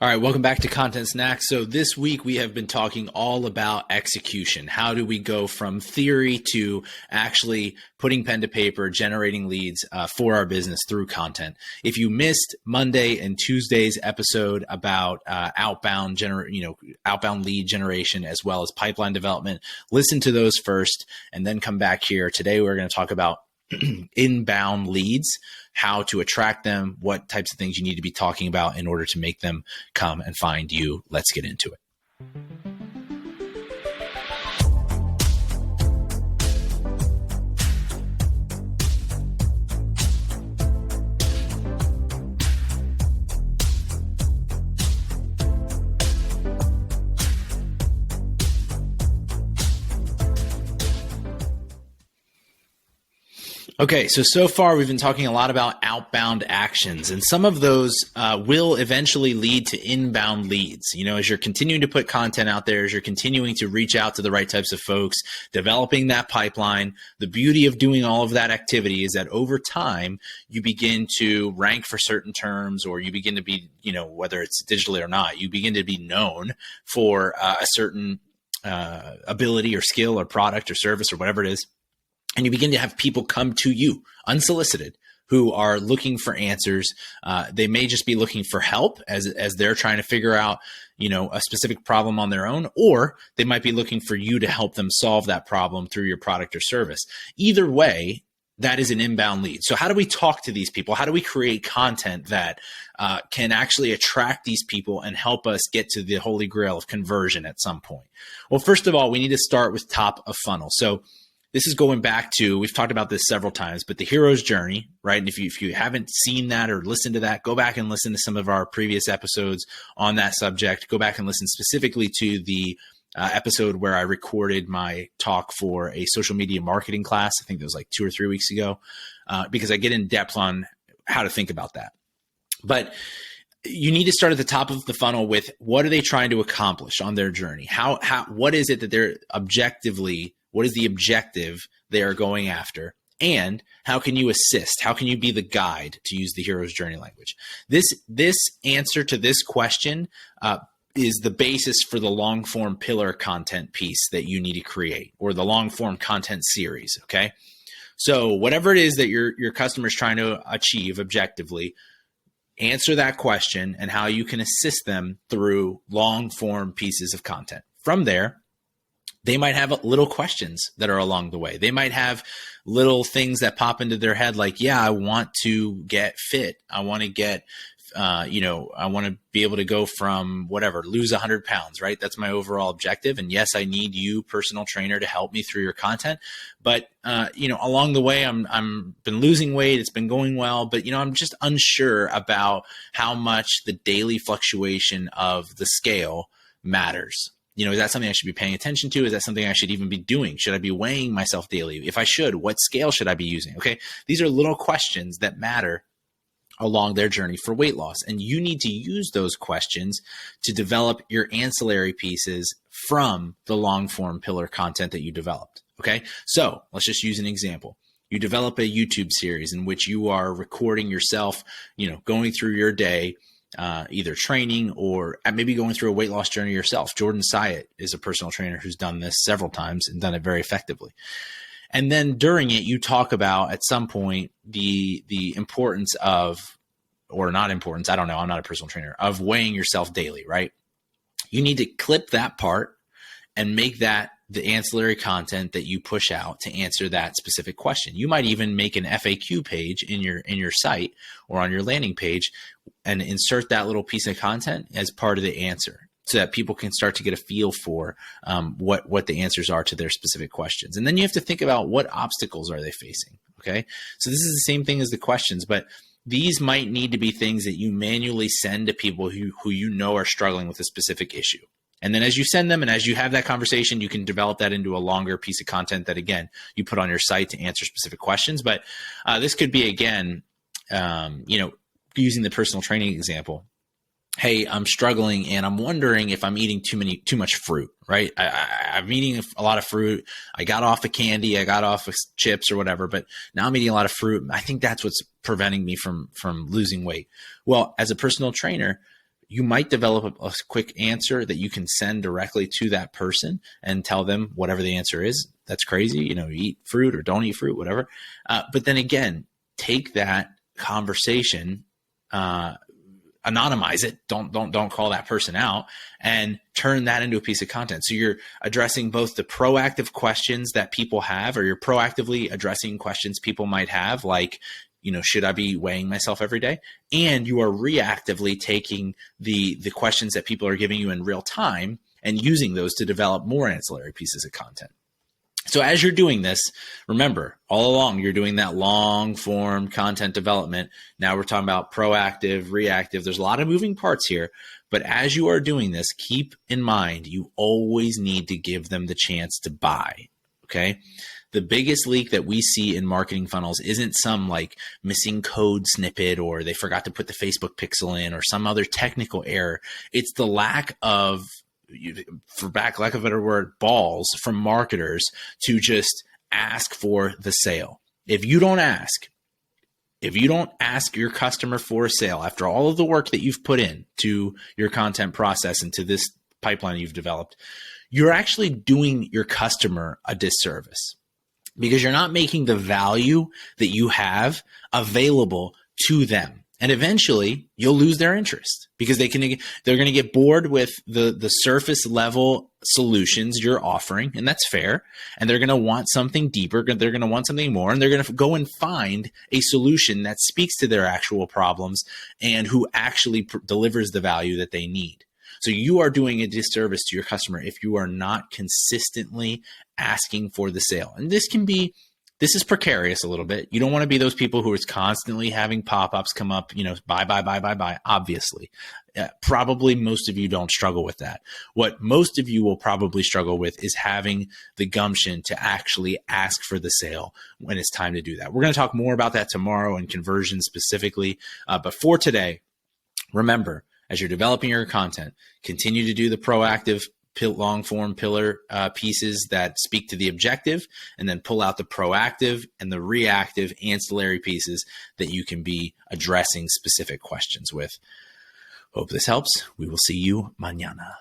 All right, welcome back to Content Snacks. So this week we have been talking all about execution. How do we go from theory to actually putting pen to paper, generating leads for our business through content? If you missed Monday and Tuesday's episode about outbound lead generation as well as pipeline development, listen to those first and then come back here. Today we're going to talk about inbound leads, how to attract them, what types of things you need to be talking about in order to make them come and find you. Let's get into it. Okay, so far we've been talking a lot about outbound actions, and some of those will eventually lead to inbound leads. You know, as you're continuing to put content out there, as you're continuing to reach out to the right types of folks, developing that pipeline, the beauty of doing all of that activity is that over time, you begin to rank for certain terms, or you begin to be, whether it's digitally or not, you begin to be known for a certain ability or skill or product or service or whatever it is. And you begin to have people come to you unsolicited who are looking for answers. They may just be looking for help as they're trying to figure out, a specific problem on their own, or they might be looking for you to help them solve that problem through your product or service. Either way, that is an inbound lead. So how do we talk to these people? How do we create content that can actually attract these people and help us get to the holy grail of conversion at some point? Well, first of all, we need to start with top of funnel. So this is going back to, we've talked about this several times, but the hero's journey, right? And if you haven't seen that or listened to that, go back and listen to some of our previous episodes on that subject. Go back and listen specifically to the episode where I recorded my talk for a social media marketing class. I think it was like 2 or 3 weeks ago, because I get in depth on how to think about that. But you need to start at the top of the funnel with, what are they trying to accomplish on their journey? What is it that they're what is the objective they are going after? And how can you assist? How can you be the guide, to use the hero's journey language? This answer to this question is the basis for the long form pillar content piece that you need to create, or the long form content series. Okay. So whatever it is that your customer is trying to achieve objectively, answer that question and how you can assist them through long form pieces of content. From there, they might have little questions that are along the way. They might have little things that pop into their head like, yeah, I want to get fit. I want to get, I want to be able to go from lose 100 pounds, right? That's my overall objective. And yes, I need you, personal trainer, to help me through your content. But, along the way, I'm been losing weight. It's been going well, but, I'm just unsure about how much the daily fluctuation of the scale matters. Is that something I should be paying attention to? Is that something I should even be doing? Should I be weighing myself daily? If I should, what scale should I be using? Okay. These are little questions that matter along their journey for weight loss. And you need to use those questions to develop your ancillary pieces from the long form pillar content that you developed. Okay. So let's just use an example. You develop a YouTube series in which you are recording yourself, going through your day, either training or maybe going through a weight loss journey yourself. Jordan Syatt is a personal trainer who's done this several times and done it very effectively. And then during it, you talk about at some point the importance of, or not importance, I don't know, I'm not a personal trainer, of weighing yourself daily, right? You need to clip that part and make that the ancillary content that you push out to answer that specific question. You might even make an FAQ page in your site or on your landing page and insert that little piece of content as part of the answer, so that people can start to get a feel for what the answers are to their specific questions. And then you have to think about, what obstacles are they facing? Okay. So this is the same thing as the questions, but these might need to be things that you manually send to people who are struggling with a specific issue. And then as you send them and as you have that conversation, you can develop that into a longer piece of content that, again, you put on your site to answer specific questions. But this could be, again, using the personal training example. Hey, I'm struggling and I'm wondering if I'm eating too much fruit, right? I'm eating a lot of fruit. I got off of candy. I got off of chips or whatever, but now I'm eating a lot of fruit. I think that's what's preventing me from losing weight. Well, as a personal trainer, you might develop a quick answer that you can send directly to that person and tell them whatever the answer is. That's crazy. You eat fruit or don't eat fruit, whatever. But then again, take that conversation, anonymize it. Don't call that person out, and turn that into a piece of content. So you're addressing both the proactive questions that people have, or you're proactively addressing questions people might have, like, should I be weighing myself every day? And you are reactively taking the questions that people are giving you in real time and using those to develop more ancillary pieces of content. So as you're doing this, remember, all along, you're doing that long form content development. Now we're talking about proactive, reactive. There's a lot of moving parts here, but as you are doing this, keep in mind, you always need to give them the chance to buy. Okay. The biggest leak that we see in marketing funnels isn't some like missing code snippet, or they forgot to put the Facebook pixel in, or some other technical error. It's the lack of, for lack of a better word, balls from marketers to just ask for the sale. If you don't ask your customer for a sale after all of the work that you've put in to your content process and to this pipeline you've developed, you're actually doing your customer a disservice, because you're not making the value that you have available to them. And eventually you'll lose their interest, because they're going to get bored with the surface level solutions you're offering. And that's fair. And they're going to want something deeper. They're going to want something more. And they're going to go and find a solution that speaks to their actual problems and who actually delivers the value that they need. So you are doing a disservice to your customer if you are not consistently asking for the sale. And this is precarious a little bit. You don't want to be those people who is constantly having pop-ups come up, buy, obviously. Probably most of you don't struggle with that. What most of you will probably struggle with is having the gumption to actually ask for the sale when it's time to do that. We're going to talk more about that tomorrow and conversion specifically. But for today, remember, as you're developing your content, continue to do the proactive long form pillar pieces that speak to the objective, and then pull out the proactive and the reactive ancillary pieces that you can be addressing specific questions with. Hope this helps. We will see you mañana.